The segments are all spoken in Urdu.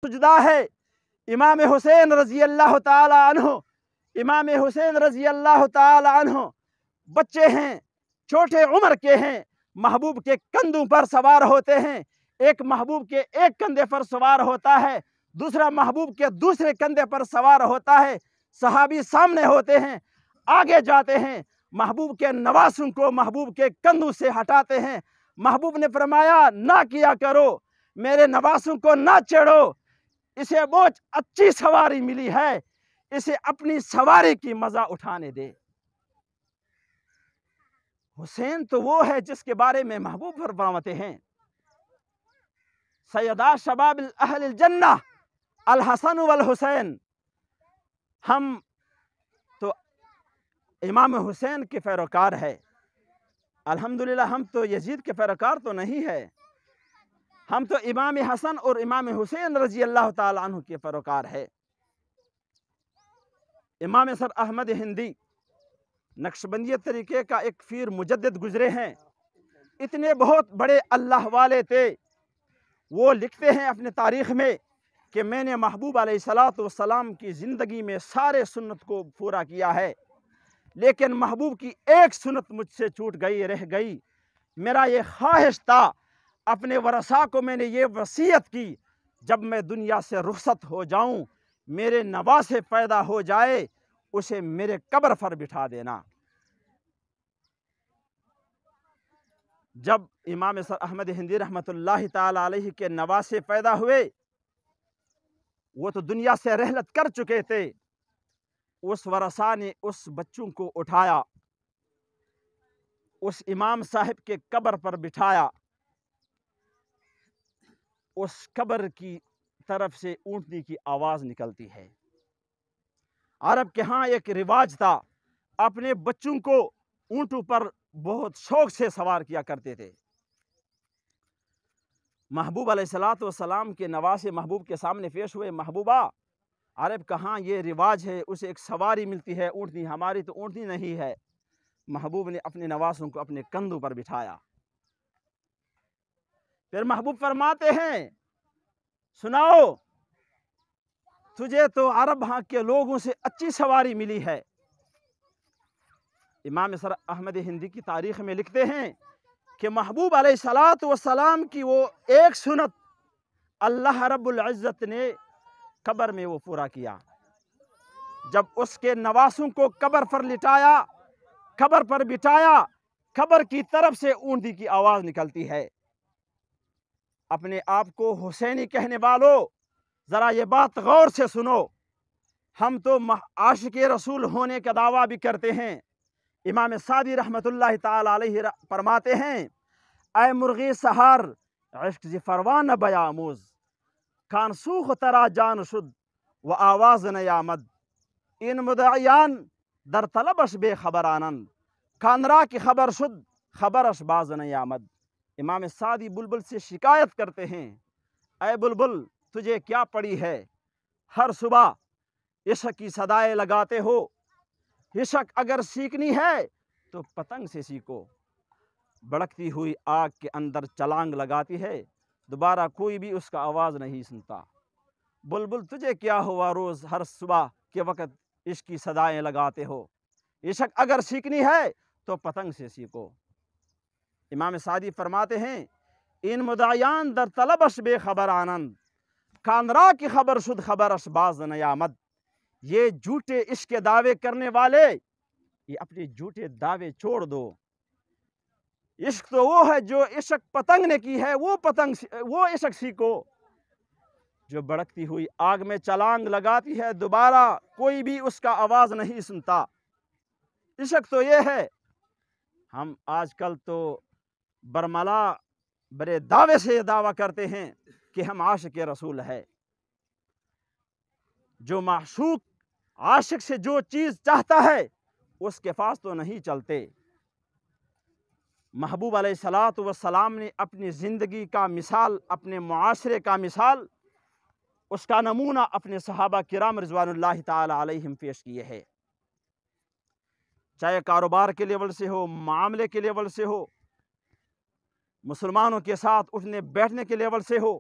سجدہ ہے امام حسین رضی اللہ تعالی عنہ۔ امام حسین رضی اللہ تعالی عنہ بچے ہیں، چھوٹے عمر کے ہیں، محبوب کے کندھوں پر سوار ہوتے ہیں۔ ایک محبوب کے ایک کندھے پر سوار ہوتا ہے، دوسرا محبوب کے دوسرے کندھے پر سوار ہوتا ہے۔ صحابی سامنے ہوتے ہیں، آگے جاتے ہیں، محبوب کے نواسوں کو محبوب کے کندھوں سے ہٹاتے ہیں۔ محبوب نے فرمایا نہ کیا کرو، میرے نواسوں کو نہ چڑھو، اسے بہت اچھی سواری ملی ہے، اسے اپنی سواری کی مزہ اٹھانے دے۔ حسین تو وہ ہے جس کے بارے میں محبوب فرماتے ہیں سیدا شباب اہل الجنہ الحسن والحسین۔ ہم تو امام حسین کے پیروکار ہے، الحمدللہ ہم تو یزید کے پیروکار تو نہیں ہے، ہم تو امام حسن اور امام حسین رضی اللہ تعالی عنہ کے پیروکار ہے۔ امام سر احمد ہندی نقشبندیت طریقے کا ایک پیر مجدد گزرے ہیں، اتنے بہت بڑے اللہ والے تھے۔ وہ لکھتے ہیں اپنے تاریخ میں کہ میں نے محبوب علیہ السلام کی زندگی میں سارے سنت کو پورا کیا ہے، لیکن محبوب کی ایک سنت مجھ سے چھوٹ گئی، رہ گئی۔ میرا یہ خواہش تھا، اپنے ورثاء کو میں نے یہ وصیت کی، جب میں دنیا سے رخصت ہو جاؤں، میرے نواسے پیدا ہو جائے، اسے میرے قبر پر بٹھا دینا۔ جب امام سر احمد ہندی رحمۃ اللہ تعالی علیہ کے نواسے پیدا ہوئے، وہ تو دنیا سے رحلت کر چکے تھے، اس ورثاء نے اس بچوں کو اٹھایا، اس امام صاحب کے قبر پر بٹھایا۔ اس قبر کی طرف سے اونٹنی کی آواز نکلتی ہے۔ عرب کے ہاں ایک رواج تھا، اپنے بچوں کو اونٹوں پر بہت شوق سے سوار کیا کرتے تھے۔ محبوب علیہ السلام کے نواسے محبوب کے سامنے پیش ہوئے، محبوبہ عرب کہاں یہ رواج ہے، اسے ایک سواری ملتی ہے اونٹنی، ہماری تو اونٹنی نہیں ہے۔ محبوب نے اپنے نواسوں کو اپنے کندھوں پر بٹھایا۔ پھر محبوب فرماتے ہیں سناؤ، تجھے تو عرب ہاں کے لوگوں سے اچھی سواری ملی ہے۔ امام سر احمد ہندی کی تاریخ میں لکھتے ہیں کہ محبوب علیہ السلام کی وہ ایک سنت اللہ رب العزت نے قبر میں وہ پورا کیا۔ جب اس کے نواسوں کو قبر پر لٹایا، قبر پر بٹھایا، قبر کی طرف سے اونٹنی کی آواز نکلتی ہے۔ اپنے آپ کو حسینی کہنے والوں، ذرا یہ بات غور سے سنو، ہم تو عاشق رسول ہونے کا دعویٰ بھی کرتے ہیں۔ امام سعدی رحمت اللہ تعالی علیہ فرماتے ہیں اے مرغی سحر عشق زی فروان بیاموز، کان سوخ ترا جان شد و آواز نیامد، این مدعیان در طلبش بے خبرانند، کان را کی خبر شد خبرش باز نیامد۔ امام سعدی بلبل سے شکایت کرتے ہیں، اے بلبل تجھے کیا پڑی ہے، ہر صبح عشق کی صدائیں لگاتے ہو، عشق اگر سیکھنی ہے تو پتنگ سے سیکھو، بھڑکتی ہوئی آگ کے اندر چھلانگ لگاتی ہے، دوبارہ کوئی بھی اس کا آواز نہیں سنتا۔ بلبل تجھے کیا ہوا، روز ہر صبح کے وقت عشق کی صدائیں لگاتے ہو، عشق اگر سیکھنی ہے تو پتنگ سے سیکھو۔ امام سعدی فرماتے ہیں این مدعیان در طلبش بے خبر آنند، کان را کی خبر شد خبرش باز نیامد۔ یہ جھوٹے عشق کے دعوے کرنے والے، یہ اپنے جھوٹے دعوے چھوڑ دو۔ عشق تو وہ ہے جو عشق پتنگ نے کی ہے، وہ عشق سیکھو۔ جو بھڑکتی ہوئی آگ میں چھلانگ لگاتی ہے، دوبارہ کوئی بھی اس کا آواز نہیں سنتا۔ عشق تو یہ ہے۔ ہم آج کل تو برملا بڑے دعوے سے یہ دعویٰ کرتے ہیں کہ ہم عاشق رسول ہے۔ جو معشوق عاشق سے جو چیز چاہتا ہے اس کے پاس تو نہیں چلتے۔ محبوب علیہ السلام نے اپنی زندگی کا مثال، اپنے معاشرے کا مثال، اس کا نمونہ اپنے صحابہ کرام رضوان اللہ تعالی علیہم پیش کیے ہے۔ چاہے کاروبار کے لیول سے ہو، معاملے کے لیول سے ہو، مسلمانوں کے ساتھ اٹھنے بیٹھنے کے لیول سے ہو،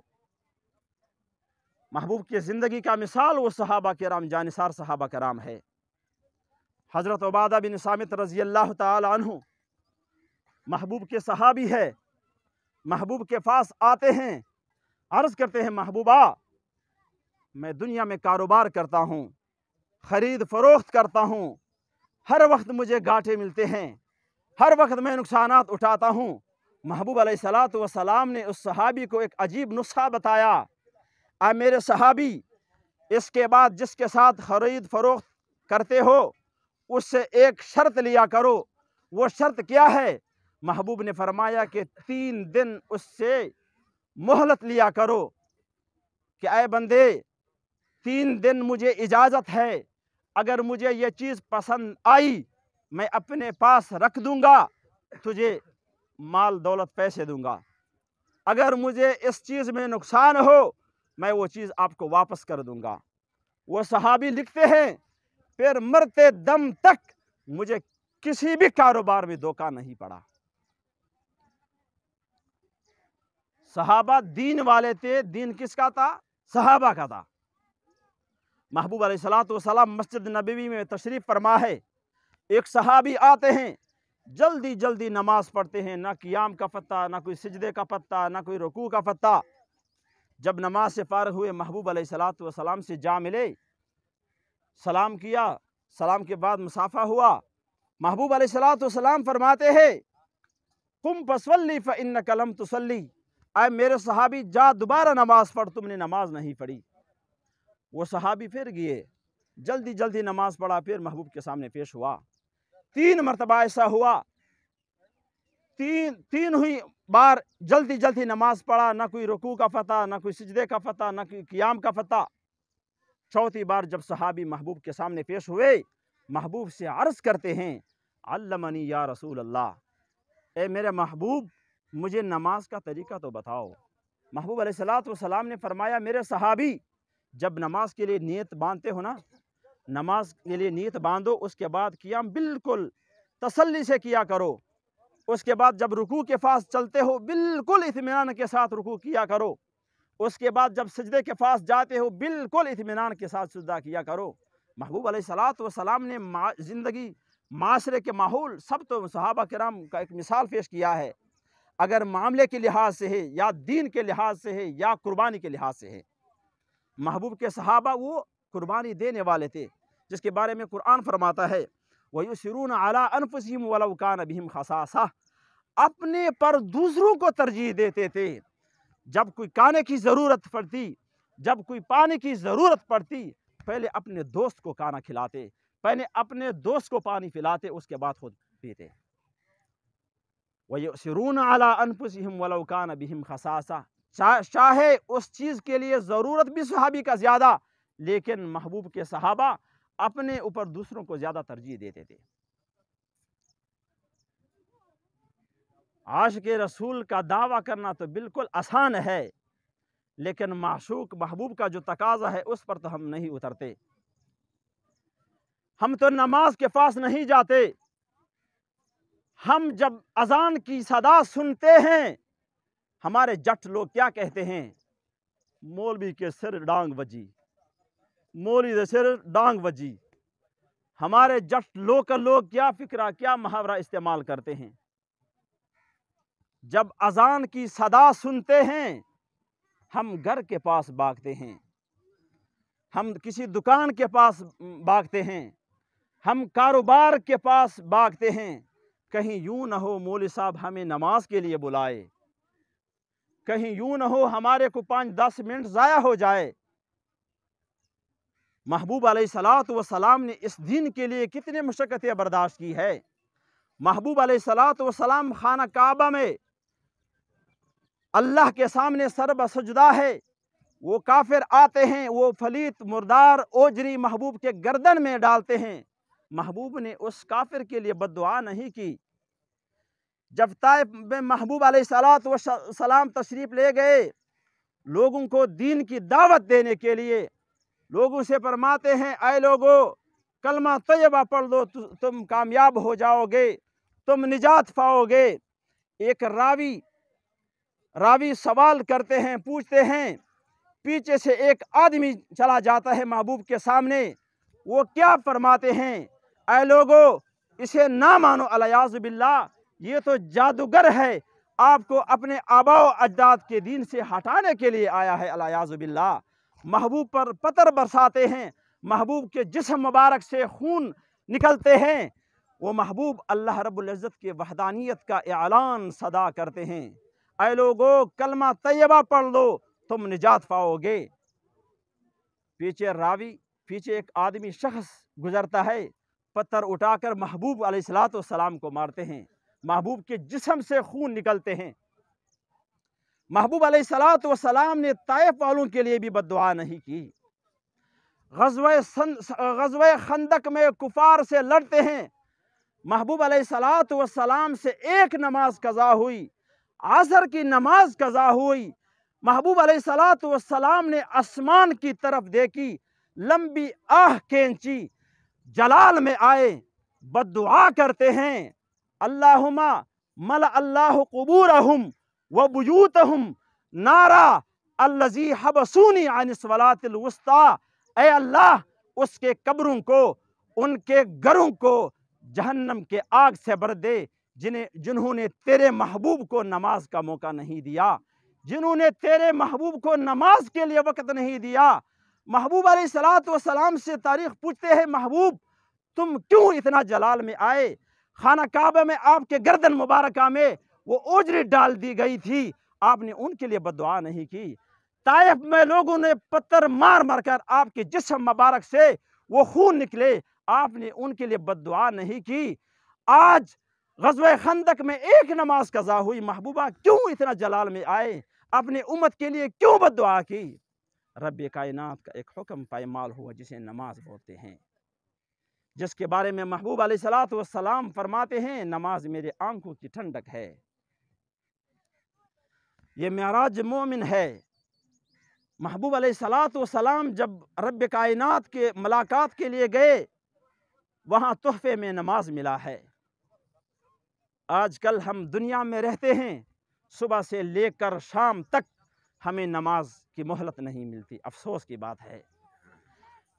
محبوب کی زندگی کا مثال وہ صحابہ کرام جانثار صحابہ کرام ہے۔ حضرت عبادہ بن صامت رضی اللہ تعالی عنہ محبوب کے صحابی ہے۔ محبوب کے پاس آتے ہیں، عرض کرتے ہیں محبوبہ میں دنیا میں کاروبار کرتا ہوں، خرید فروخت کرتا ہوں، ہر وقت مجھے گھاٹے ملتے ہیں، ہر وقت میں نقصانات اٹھاتا ہوں۔ محبوب علیہ الصلاۃ والسلام نے اس صحابی کو ایک عجیب نسخہ بتایا، اے میرے صحابی اس کے بعد جس کے ساتھ خرید فروخت کرتے ہو اس سے ایک شرط لیا کرو۔ وہ شرط کیا ہے؟ محبوب نے فرمایا کہ 3 دن اس سے مہلت لیا کرو کہ اے بندے 3 دن مجھے اجازت ہے، اگر مجھے یہ چیز پسند آئی میں اپنے پاس رکھ دوں گا، تجھے مال دولت پیسے دوں گا، اگر مجھے اس چیز میں نقصان ہو میں وہ چیز آپ کو واپس کر دوں گا۔ وہ صحابی لکھتے ہیں پھر مرتے دم تک مجھے کسی بھی کاروبار میں دھوکہ نہیں پڑا۔ صحابہ دین والے تھے، دین کس کا تھا؟ صحابہ کا تھا۔ محبوب علیہ الصلاۃ والسلام مسجد نبوی میں تشریف فرما ہے، ایک صحابی آتے ہیں، جلدی جلدی نماز پڑھتے ہیں، نہ قیام کا پتہ، نہ کوئی سجدے کا پتہ، نہ کوئی رکوع کا پتہ۔ جب نماز سے فارغ ہوئے محبوب علیہ الصلاۃ والسلام سے جا ملے، سلام کیا، سلام کے بعد مصافحہ ہوا۔ محبوب علیہ الصلاۃ والسلام فرماتے ہیں قم فصلی فإنک لم تصلی، اے میرے صحابی جا دوبارہ نماز پڑھ، تم نے نماز نہیں پڑھی۔ وہ صحابی پھر گئے، جلدی جلدی نماز پڑھا، پھر محبوب کے سامنے پیش ہوا۔ 3 مرتبہ ایسا ہوا، تین ہوئی بار جلدی جلدی نماز پڑھا، نہ کوئی رکوع کا پتہ، نہ کوئی سجدے کا پتہ، نہ کوئی قیام کا پتہ۔ 4تھی بار جب صحابی محبوب کے سامنے پیش ہوئے، محبوب سے عرض کرتے ہیں علمنی یا رسول اللہ، اے میرے محبوب مجھے نماز کا طریقہ تو بتاؤ۔ محبوب علیہ الصلاۃ والسلام نے فرمایا میرے صحابی جب نماز کے لیے نیت باندھتے ہو نا، نماز کے لیے نیت باندھو، اس کے بعد قیام بالکل تسلی سے کیا کرو، اس کے بعد جب رکوع کے پاس چلتے ہو بالکل اطمینان کے ساتھ رکوع کیا کرو، اس کے بعد جب سجدے کے پاس جاتے ہو بالکل اطمینان کے ساتھ سجدہ کیا کرو۔ محبوب علیہ الصلاۃ والسلام نے زندگی معاشرے کے ماحول سب تو صحابہ کرام کا ایک مثال پیش کیا ہے، اگر معاملے کے لحاظ سے ہے یا دین کے لحاظ سے ہے یا قربانی کے لحاظ سے ہے۔ محبوب کے صحابہ وہ قربانی دینے والے تھے جس کے بارے میں قرآن فرماتا ہے وَيُؤْثِرُونَ عَلَىٰ أَنفُسِهِمْ وَلَوْ كَانَ بِهِمْ خَصَاصَةٌ، اپنے پر دوسروں کو ترجیح دیتے تھے۔ جب کوئی کھانے کی ضرورت پڑتی، جب کوئی پانی کی ضرورت پڑتی، پہلے اپنے دوست کو کھانا کھلاتے، پہلے اپنے دوست کو پانی پلاتے، اس کے بعد خود پیتے۔ وَيُؤْثِرُونَ عَلَىٰ أَنفُسِهِمْ وَلَوْ كَانَ بِهِمْ خَصَاصَةٌ، چاہے اس چیز کے لیے ضرورت بھی صحابی کا زیادہ، لیکن محبوب کے صحابہ اپنے اوپر دوسروں کو زیادہ ترجیح دیتے تھے۔ عاشق رسول کا دعویٰ کرنا تو بالکل آسان ہے، لیکن معشوق محبوب کا جو تقاضا ہے اس پر تو ہم نہیں اترتے۔ ہم تو نماز کے پاس نہیں جاتے، ہم جب اذان کی صدا سنتے ہیں ہمارے جٹ لوگ کیا کہتے ہیں؟ مولوی کے سر ڈانگ بجی، مولوی کے سر ڈانگ بجی۔ ہمارے جٹ لوگ کیا فکرہ، کیا محاورہ استعمال کرتے ہیں؟ جب اذان کی صدا سنتے ہیں ہم گھر کے پاس بھاگتے ہیں، ہم کسی دکان کے پاس بھاگتے ہیں، ہم کاروبار کے پاس بھاگتے ہیں، کہیں یوں نہ ہو مولوی صاحب ہمیں نماز کے لیے بلائے، کہیں یوں نہ ہو ہمارے کو 5-10 منٹ ضائع ہو جائے۔ محبوب علیہ الصلاۃ والسلام نے اس دین کے لیے کتنے مشقتیں برداشت کی ہے۔ محبوب علیہ الصلاۃ والسلام خانہ کعبہ میں اللہ کے سامنے سر بسجدہ ہے، وہ کافر آتے ہیں، وہ پلیت مردار اوجری محبوب کے گردن میں ڈالتے ہیں۔ محبوب نے اس کافر کے لیے بد دعا نہیں کی۔ جب طائف میں محبوب علیہ الصلاۃ والسلام تشریف لے گئے لوگوں کو دین کی دعوت دینے کے لیے، لوگوں سے فرماتے ہیں اے لوگو کلمہ طیبہ پڑھ دو، تم کامیاب ہو جاؤ گے، تم نجات پاؤ گے۔ ایک راوی سوال کرتے ہیں، پوچھتے ہیں پیچھے سے ایک آدمی چلا جاتا ہے محبوب کے سامنے، وہ کیا فرماتے ہیں؟ اے لوگو اسے نہ مانو، الیاذ باللہ یہ تو جادوگر ہے، آپ کو اپنے آباء و اجداد کے دین سے ہٹانے کے لیے آیا ہے، الیاذ باللہ۔ محبوب پر پتھر برساتے ہیں، محبوب کے جسم مبارک سے خون نکلتے ہیں۔ وہ محبوب اللہ رب العزت کے وحدانیت کا اعلان صدا کرتے ہیں، اے لوگو کلمہ طیبہ پڑھ لو تم نجات پاؤ گے۔ پیچھے ایک آدمی شخص گزرتا ہے، پتھر اٹھا کر محبوب علیہ السلام کو مارتے ہیں، محبوب کے جسم سے خون نکلتے ہیں۔ محبوب علیہ السلام نے طائف والوں کے لیے بھی بد دعا نہیں کی۔ غزوہ خندق میں کفار سے لڑتے ہیں، محبوب علیہ السلام سے ایک نماز قضا ہوئی، عصر کی نماز قضا ہوئی۔ محبوب علیہ السلام نے آسمان کی طرف دیکھی، لمبی آہ کھینچی، جلال میں آئے، بد دعا کرتے ہیں، اللہم ملأ اللہ قبورہم وبیوتہم نارا الذی حبسونی عن الصلاۃ الوسطیٰ۔ اے اللہ اس کے قبروں کو، ان کے گھروں کو جہنم کے آگ سے بھر دے، جنہوں نے تیرے محبوب کو نماز کا موقع نہیں دیا، جنہوں نے تیرے محبوب کو نماز کے لیے وقت نہیں دیا۔ محبوب علیہ السلام سے تاریخ پوچھتے ہیں، محبوب تم کیوں اتنا جلال میں آئے؟ خانہ کعبہ میں آپ کے گردن مبارکہ میں وہ اوجری ڈال دی گئی تھی، آپ نے ان کے لیے بد دعا نہیں کی۔ طائف میں لوگوں نے پتھر مار مار کر آپ کے جسم مبارک سے وہ خون نکلے، آپ نے ان کے لیے بد دعا نہیں کی۔ آج غزوہ خندق میں ایک نماز قضا ہوئی، محبوبہ کیوں اتنا جلال میں آئے؟ اپنے امت کے لیے کیوں بد دعا کی؟ رب کائنات کا ایک حکم پائمال ہوا جسے نماز بولتے ہیں، جس کے بارے میں محبوب علیہ السلام فرماتے ہیں، نماز میرے آنکھوں کی ٹھنڈک ہے۔ یہ معراج مومن ہے۔ محبوب علیہ السلام جب رب کائنات کے ملاقات کے لیے گئے، وہاں تحفے میں نماز ملا ہے۔ آج کل ہم دنیا میں رہتے ہیں، صبح سے لے کر شام تک ہمیں نماز کی مہلت نہیں ملتی، افسوس کی بات ہے۔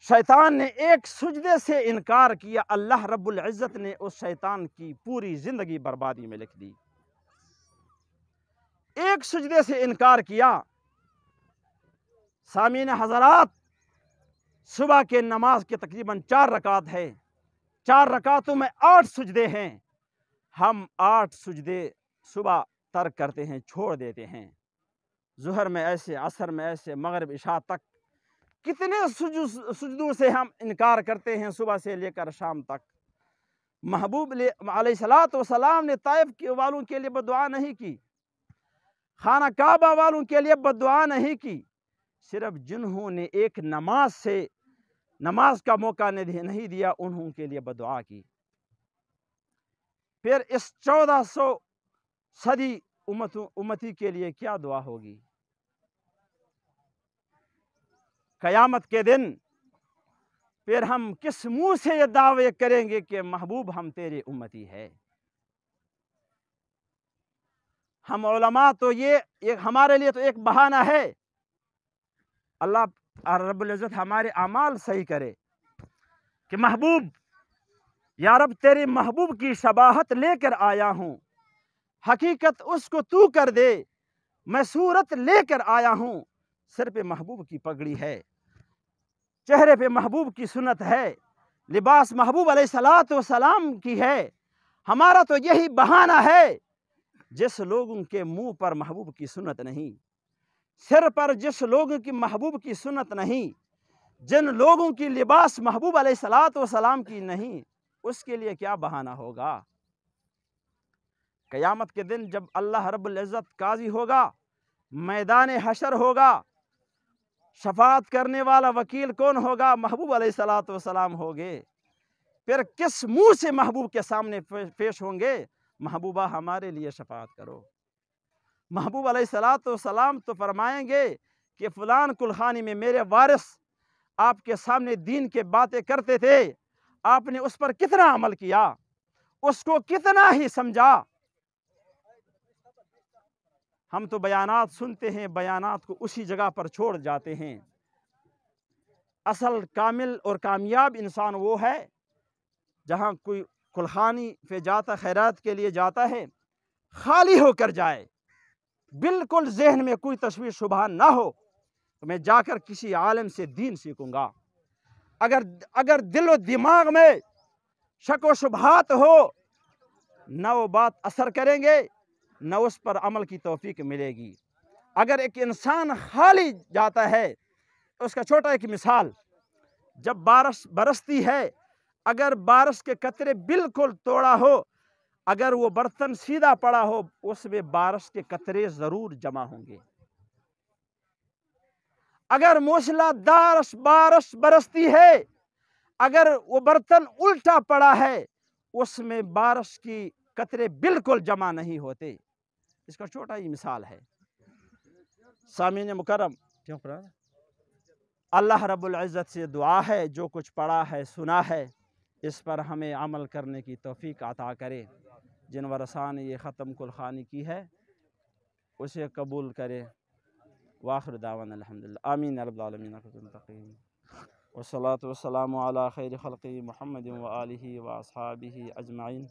شیطان نے ایک سجدے سے انکار کیا، اللہ رب العزت نے اس شیطان کی پوری زندگی بربادی میں لکھ دی۔ ایک سجدے سے انکار کیا۔ سامعین حضرات، صبح کے نماز کے تقریباً 4 رکعت ہے، 4 رکعتوں میں 8 سجدے ہیں۔ ہم 8 سجدے صبح ترک کرتے ہیں، چھوڑ دیتے ہیں۔ ظہر میں ایسے، عصر میں ایسے، مغرب عشاء تک کتنے سجدوں سے ہم انکار کرتے ہیں، صبح سے لے کر شام تک۔ محبوب علیہ السلام نے طائف والوں کے لیے بد دعا نہیں کی، خانہ کعبہ والوں کے لیے بد دعا نہیں کی، صرف جنہوں نے ایک نماز کا موقع نہیں دیا انہوں کے لیے بد دعا کی۔ پھر اس 1400 صدی امتی کے لیے کیا دعا ہوگی؟ قیامت کے دن پھر ہم کس منہ سے یہ دعوے کریں گے کہ محبوب ہم تیرے امتی ہے؟ ہم علماء تو یہ ہمارے لیے تو ایک بہانہ ہے۔ اللہ رب العزت ہمارے اعمال صحیح کرے کہ محبوب، یا رب تیرے محبوب کی شباہت لے کر آیا ہوں، حقیقت اس کو تو کر دے، میں صورت لے کر آیا ہوں۔ سر پہ محبوب کی پگڑی ہے، چہرے پہ محبوب کی سنت ہے، لباس محبوب علیہ السلام کی ہے۔ ہمارا تو یہی بہانہ ہے، جس لوگوں کے منہ پر محبوب کی سنت نہیں، سر پر جس لوگوں کی محبوب کی سنت نہیں، جن لوگوں کی لباس محبوب علیہ السلام کی نہیں، اس کے لیے کیا بہانہ ہوگا؟ قیامت کے دن جب اللہ رب العزت قاضی ہوگا، میدان حشر ہوگا، شفاعت کرنے والا وکیل کون ہوگا؟ محبوب علیہ السلام ہوگے۔ پھر کس منہ سے محبوب کے سامنے پیش ہوں گے؟ محبوبہ ہمارے لیے شفاعت کرو۔ محبوب علیہ السلام تو فرمائیں گے کہ فلان کلخانی میں میرے وارث آپ کے سامنے دین کے باتیں کرتے تھے، آپ نے اس پر کتنا عمل کیا، اس کو کتنا ہی سمجھا؟ ہم تو بیانات سنتے ہیں، بیانات کو اسی جگہ پر چھوڑ جاتے ہیں۔ اصل کامل اور کامیاب انسان وہ ہے جہاں کوئی کلخانی پہ جاتا، خیرات کے لیے جاتا ہے، خالی ہو کر جائے، بالکل ذہن میں کوئی تشویش شبہ نہ ہو تو میں جا کر کسی عالم سے دین سیکھوں گا۔ اگر دل و دماغ میں شک و شبہات ہو، نہ وہ بات اثر کریں گے، نہ اس پر عمل کی توفیق ملے گی۔ اگر ایک انسان خالی جاتا ہے، اس کا چھوٹا ایک مثال، جب بارش برستی ہے، اگر بارش کے قطرے بالکل توڑا ہو، اگر وہ برتن سیدھا پڑا ہو، اس میں بارش کے قطرے ضرور جمع ہوں گے۔ اگر موسلا دار بارش برستی ہے، اگر وہ برتن الٹا پڑا ہے، اس میں بارش کی قطرے بالکل جمع نہیں ہوتے۔ اس کا چھوٹا ہی مثال ہے۔ سامعین مکرم، اللہ رب العزت سے دعا ہے جو کچھ پڑھا ہے، سنا ہے، اس پر ہمیں عمل کرنے کی توفیق عطا کرے۔ جن ورثاء نے یہ ختم کلخانی کی ہے اسے قبول کرے۔ وآخر دعوانا الحمدللہ، آمین یا رب العالمین۔ والصلاة والسلام علی خیر خلق محمد وآلہ واصحابہ اجمعین۔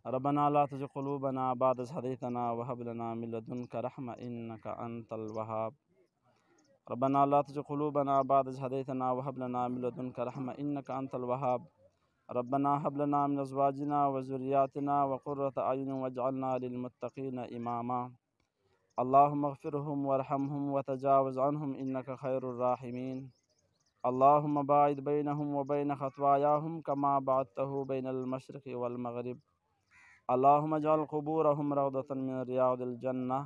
ربنا لا تزغ قلوبنا بعد إذ هديتنا وهب لنا من لدنك رحمة إنك أنت الوهاب۔ ربنا لا تزغ قلوبنا بعد إذ هديتنا وهب لنا من لدنك رحمة إنك أنت الوهاب۔ ربنا هب لنا من أزواجنا وذرياتنا وقرة أعين واجعلنا للمتقين إماما۔ اللهم اغفرهم وارحمهم وتجاوز عنهم إنك خير الراحمين۔ اللهم باعد بينهم وبين خطاياهم كما بعدته بين المشرق والمغرب۔ اللهم اجعل قبورهم روضة من رياض الجنة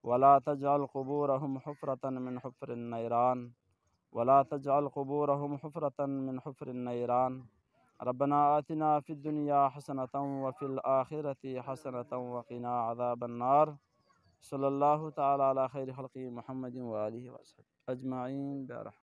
ولا تجعل قبورهم حفرة من حفر النيران ولا تجعل قبورهم حفرة من حفر النيران۔ ربنا آتنا في الدنيا حسنة وفي الآخرة حسنة وقنا عذاب النار۔ صلی اللہ تعالی علی خیر خلق محمد وآلہ وصحبہ اجمعین برحمتہ۔